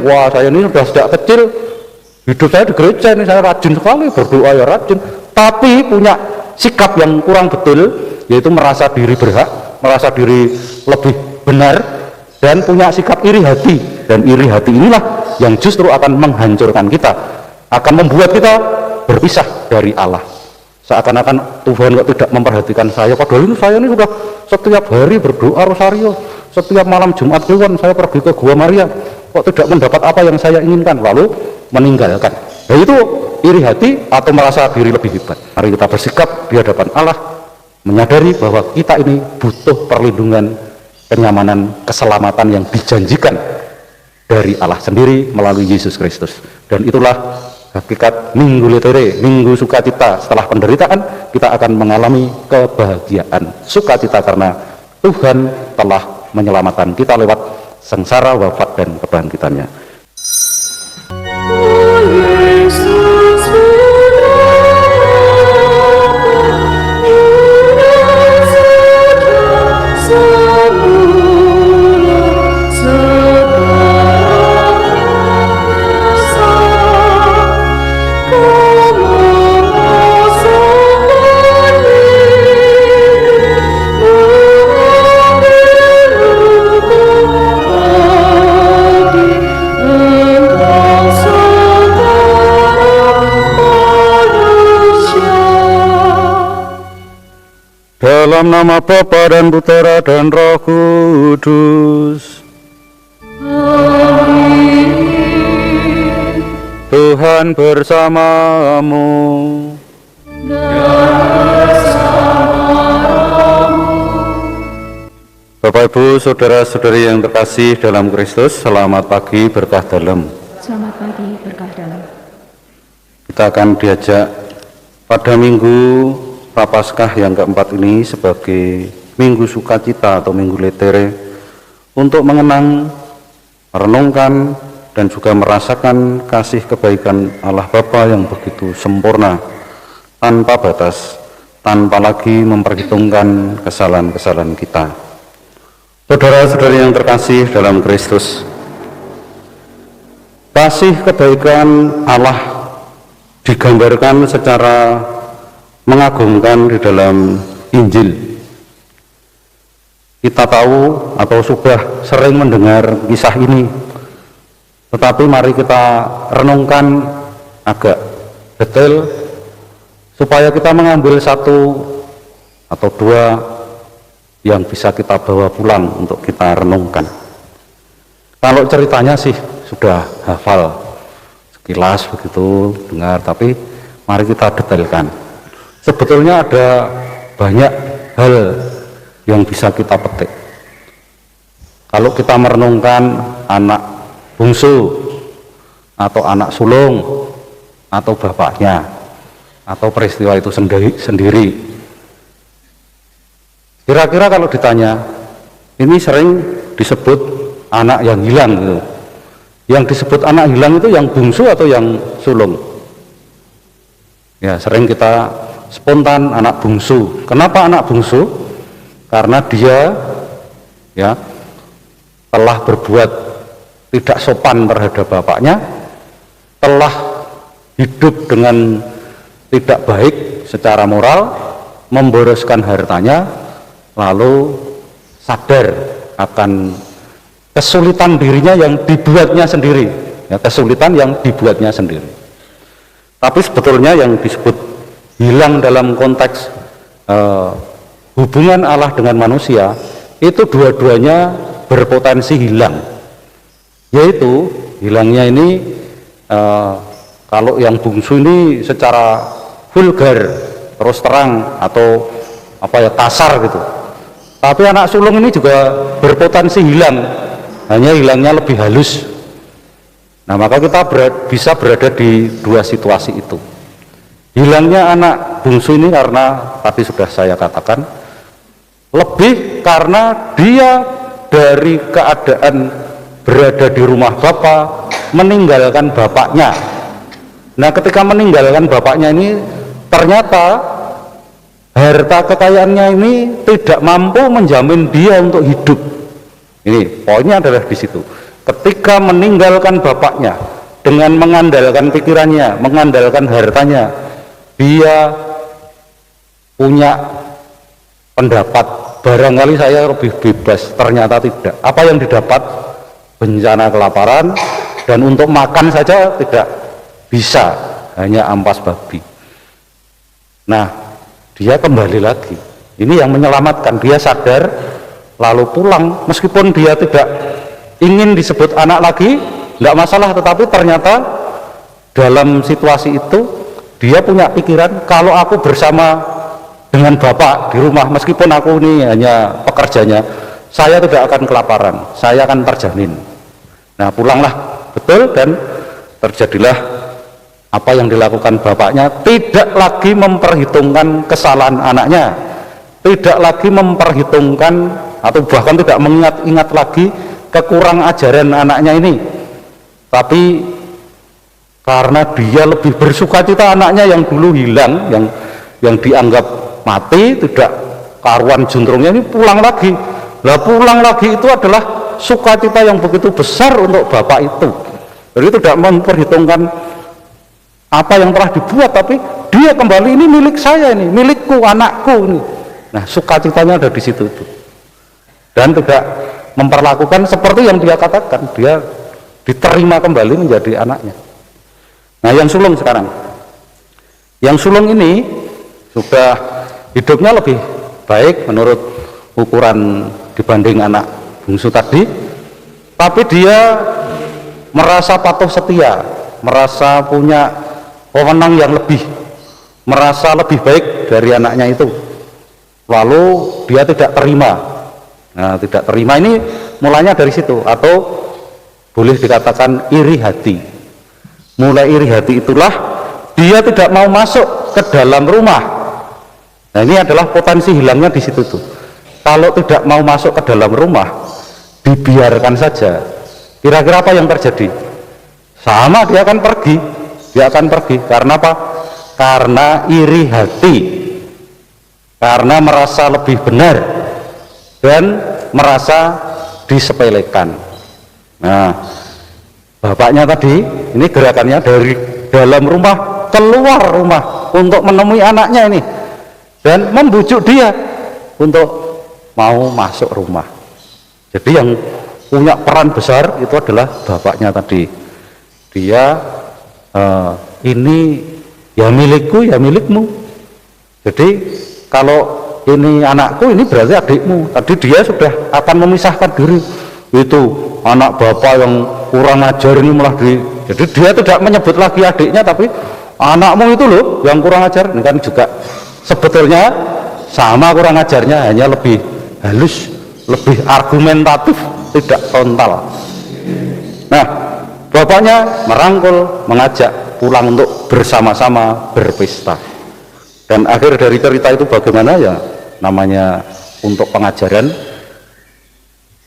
Wah, saya ini sudah sejak kecil hidup saya di gereja ini, saya rajin sekali berdoa, ya rajin, tapi punya sikap yang kurang betul, yaitu merasa diri berhak, merasa diri lebih benar, dan punya sikap iri hati. Dan iri hati inilah yang justru akan menghancurkan kita, akan membuat kita berpisah dari Allah. Seakan-akan Tuhan kok tidak memperhatikan saya, padahal ini saya ini sudah setiap hari berdoa rosario, setiap malam Jumat Kliwon saya pergi ke Gua Maria, kok tidak mendapat apa yang saya inginkan, lalu meninggalkan. Nah, itu iri hati atau merasa diri lebih hebat. Mari kita bersikap di hadapan Allah, menyadari bahwa kita ini butuh perlindungan, kenyamanan, keselamatan yang dijanjikan dari Allah sendiri melalui Yesus Kristus. Dan itulah hakikat Minggu Lethere, Minggu Sukacita. Setelah penderitaan kita akan mengalami kebahagiaan, sukacita, karena Tuhan telah menyelamatkan kita lewat sengsara, wafat, dan kebangkitannya. Dalam nama Bapa dan Putera dan Roh Kudus. Amin. Tuhan bersamamu. Bapak Ibu, saudara-saudari yang terkasih dalam Kristus, selamat pagi berkah dalam. Selamat pagi berkah dalam. Kita akan diajak pada Minggu Prapaskah yang keempat ini sebagai Minggu Sukacita atau Minggu Lethere untuk mengenang, merenungkan, dan juga merasakan kasih kebaikan Allah Bapa yang begitu sempurna, tanpa batas, tanpa lagi memperhitungkan kesalahan-kesalahan kita. Saudara-saudari yang terkasih dalam Kristus, kasih kebaikan Allah digambarkan secara mengagumkan di dalam Injil. Kita tahu atau sudah sering mendengar kisah ini, tetapi mari kita renungkan agak detail supaya kita mengambil satu atau dua yang bisa kita bawa pulang untuk kita renungkan. Kalau ceritanya sih sudah hafal sekilas begitu dengar, tapi mari kita detailkan. Sebetulnya ada banyak hal yang bisa kita petik. Kalau kita merenungkan anak bungsu atau anak sulung atau bapaknya atau peristiwa itu sendiri, kira-kira kalau ditanya, ini sering disebut anak yang hilang gitu. Yang disebut anak hilang itu yang bungsu atau yang sulung? Ya, sering kita spontan anak bungsu. Kenapa anak bungsu? Karena dia ya telah berbuat tidak sopan terhadap bapaknya, telah hidup dengan tidak baik secara moral, memboroskan hartanya, lalu sadar akan kesulitan dirinya yang dibuatnya sendiri, ya, kesulitan yang dibuatnya sendiri. Tapi sebetulnya yang disebut hilang dalam konteks hubungan Allah dengan manusia itu dua-duanya berpotensi hilang, yaitu hilangnya ini kalau yang bungsu ini secara vulgar, terus terang atau kasar gitu, tapi anak sulung ini juga berpotensi hilang, hanya hilangnya lebih halus. Nah, maka kita bisa berada di dua situasi itu. Hilangnya anak bungsu ini karena tadi sudah saya katakan, lebih karena dia dari keadaan berada di rumah bapa meninggalkan bapaknya. Nah, ketika meninggalkan bapaknya ini ternyata harta kekayaannya ini tidak mampu menjamin dia untuk hidup. Ini poinnya adalah di situ. ketika meninggalkan bapaknya dengan mengandalkan pikirannya, mengandalkan hartanya, dia punya pendapat barangkali saya lebih bebas, ternyata tidak. Apa yang didapat? Bencana kelaparan, dan untuk makan saja tidak bisa, hanya ampas babi. Nah, dia kembali lagi. Ini yang menyelamatkan. Dia sadar lalu pulang, meskipun dia tidak ingin disebut anak lagi, tidak masalah, tetapi ternyata dalam situasi itu dia punya pikiran, kalau aku bersama dengan bapak di rumah, meskipun aku ini hanya pekerjanya, saya tidak akan kelaparan, saya akan terjamin. Nah, pulanglah, betul, dan terjadilah apa yang dilakukan bapaknya. Tidak lagi memperhitungkan kesalahan anaknya, tidak lagi memperhitungkan atau bahkan tidak mengingat-ingat lagi kekurang ajaran anaknya ini, tapi karena dia lebih bersuka cita anaknya yang dulu hilang, yang dianggap mati, tidak karuan juntrungnya, ini pulang lagi. Lah, pulang lagi itu adalah sukacita yang begitu besar untuk bapak itu. Jadi tidak memperhitungkan apa yang telah dibuat, tapi dia kembali, ini milik saya, ini milikku, anakku ini. Nah, sukacitanya ada di situ itu. Dan tidak memperlakukan seperti yang dia katakan, dia diterima kembali menjadi anaknya. Nah, yang sulung sekarang, yang sulung ini sudah hidupnya lebih baik menurut ukuran dibanding anak bungsu tadi, tapi dia merasa patuh setia, merasa punya wewenang yang lebih, merasa lebih baik dari anaknya itu, lalu dia tidak terima. Nah, tidak terima ini mulanya dari situ, atau boleh dikatakan iri hati. Mulai iri hati itulah dia tidak mau masuk ke dalam rumah. Nah, ini adalah potensi hilangnya di situ tuh. Kalau tidak mau masuk ke dalam rumah, dibiarkan saja, kira-kira apa yang terjadi? Sama, dia akan pergi. Dia akan pergi. Karena apa? Karena iri hati, karena merasa lebih benar dan merasa disepelekan. Nah, bapaknya tadi ini gerakannya dari dalam rumah keluar rumah untuk menemui anaknya ini dan membujuk dia untuk mau masuk rumah. Jadi yang punya peran besar itu adalah bapaknya tadi. Dia ini ya milikku, ya milikmu. Jadi kalau ini anakku, ini berarti adikmu. Tadi dia sudah akan memisahkan diri. Itu anak bapak yang kurang ajar ini malah jadi dia tidak menyebut lagi adiknya, tapi anakmu itu loh yang kurang ajar. Ini kan juga sebetulnya sama kurang ajarnya, hanya lebih halus, lebih argumentatif, tidak frontal. Nah, bapaknya merangkul, mengajak pulang untuk bersama-sama berpesta. Dan akhir dari cerita itu bagaimana, ya namanya untuk pengajaran,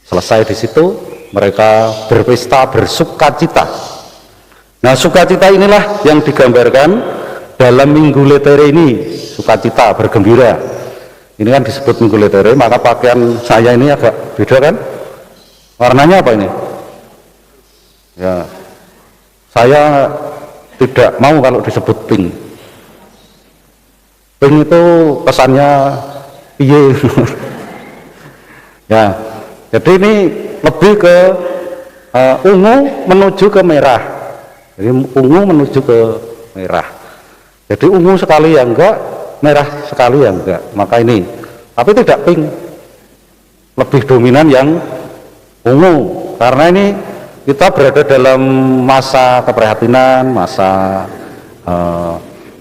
selesai di situ mereka berpesta bersukacita. Nah, sukacita inilah yang digambarkan dalam Minggu Letere ini, sukacita, bergembira. Ini kan disebut Minggu Letere, maka pakaian saya ini agak beda kan? Warnanya apa ini? Ya, saya tidak mau kalau disebut pink. Pink itu kesannya piye. Ya, jadi ini lebih ke ungu menuju ke merah. Jadi ungu menuju ke merah. Jadi ungu sekali ya enggak, merah sekali ya enggak. Maka ini, tapi tidak pink. Lebih dominan yang ungu, karena ini kita berada dalam masa keprihatinan, masa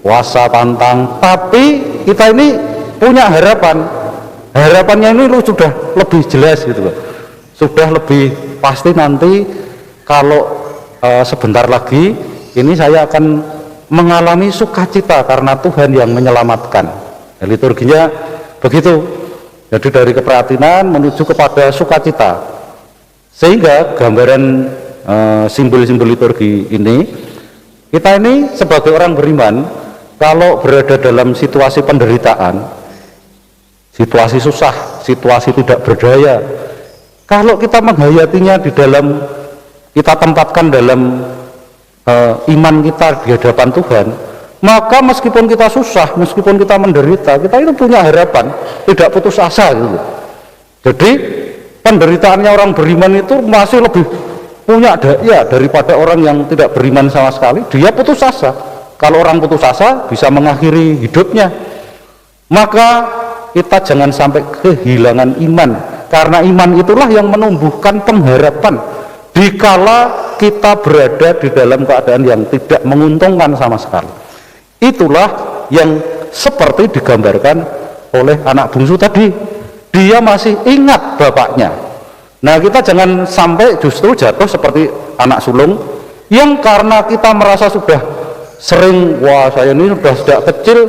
puasa pantang, tapi kita ini punya harapan. Harapannya ini sudah lebih jelas gitu loh. Sudah lebih pasti nanti kalau sebentar lagi ini saya akan mengalami sukacita karena Tuhan yang menyelamatkan. Nah, liturginya begitu. Jadi dari keprihatinan menuju kepada sukacita. Sehingga gambaran simbol-simbol liturgi ini, kita ini sebagai orang beriman, kalau berada dalam situasi penderitaan, situasi susah, situasi tidak berdaya, kalau kita menghayatinya di dalam kita tempatkan dalam iman kita di hadapan Tuhan, maka meskipun kita susah, meskipun kita menderita, kita itu punya harapan, tidak putus asa gitu. Jadi penderitaannya orang beriman itu masih lebih punya daya daripada orang yang tidak beriman sama sekali. Dia putus asa. Kalau orang putus asa bisa mengakhiri hidupnya. Maka kita jangan sampai kehilangan iman, karena iman itulah yang menumbuhkan pengharapan dikala kita berada di dalam keadaan yang tidak menguntungkan sama sekali. Itulah yang seperti digambarkan oleh anak bungsu tadi. Dia masih ingat bapaknya. Nah, kita jangan sampai justru jatuh seperti anak sulung yang karena kita merasa sudah sering, wah saya ini sudah sejak kecil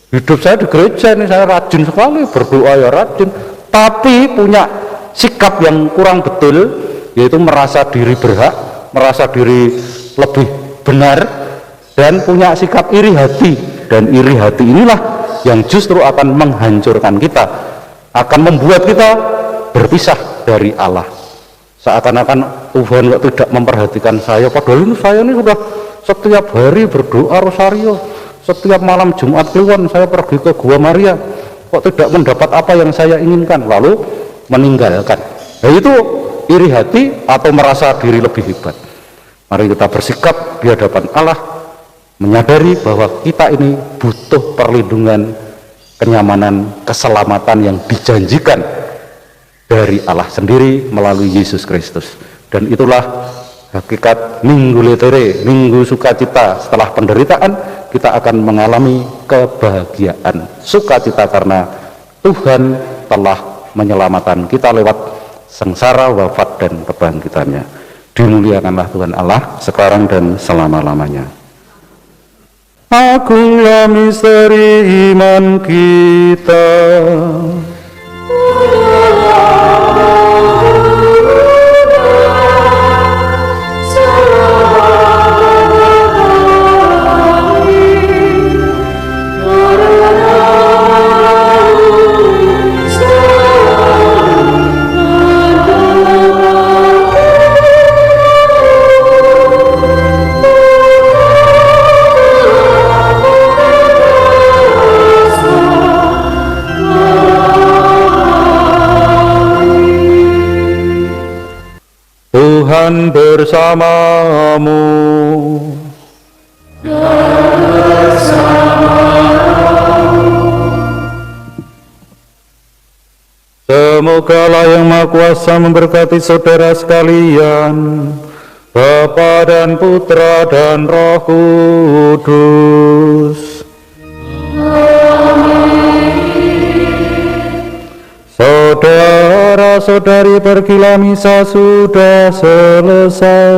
hidup saya di gereja ini, saya rajin sekali berdoa ya rajin, tapi punya sikap yang kurang betul, yaitu merasa diri berhak, merasa diri lebih benar, dan punya sikap iri hati. Dan iri hati inilah yang justru akan menghancurkan kita, akan membuat kita berpisah dari Allah. Seakan-akan Tuhan tidak memperhatikan saya, padahal ini saya ini sudah setiap hari berdoa rosario, setiap malam Jumat Kliwon saya pergi ke Gua Maria, kok tidak mendapat apa yang saya inginkan, lalu meninggalkan. Nah, itu iri hati atau merasa diri lebih hebat. Mari kita bersikap di hadapan Allah, menyadari bahwa kita ini butuh perlindungan, kenyamanan, keselamatan yang dijanjikan dari Allah sendiri melalui Yesus Kristus. Dan itulah hakikat Minggu Letore, Minggu Sukacita. Setelah penderitaan kita akan mengalami kebahagiaan, sukacita, karena Tuhan telah menyelamatkan kita lewat sengsara, wafat, dan kebangkitannya. Dimuliakanlah Tuhan Allah sekarang dan selama-lamanya. Agunglah misteri iman kita. Tuhan bersamamu. Semoga Allah yang Maha Kuasa memberkati saudara sekalian, Bapa dan Putra dan Roh Kudus. Saudara-saudari, pergilah, misa sudah selesai.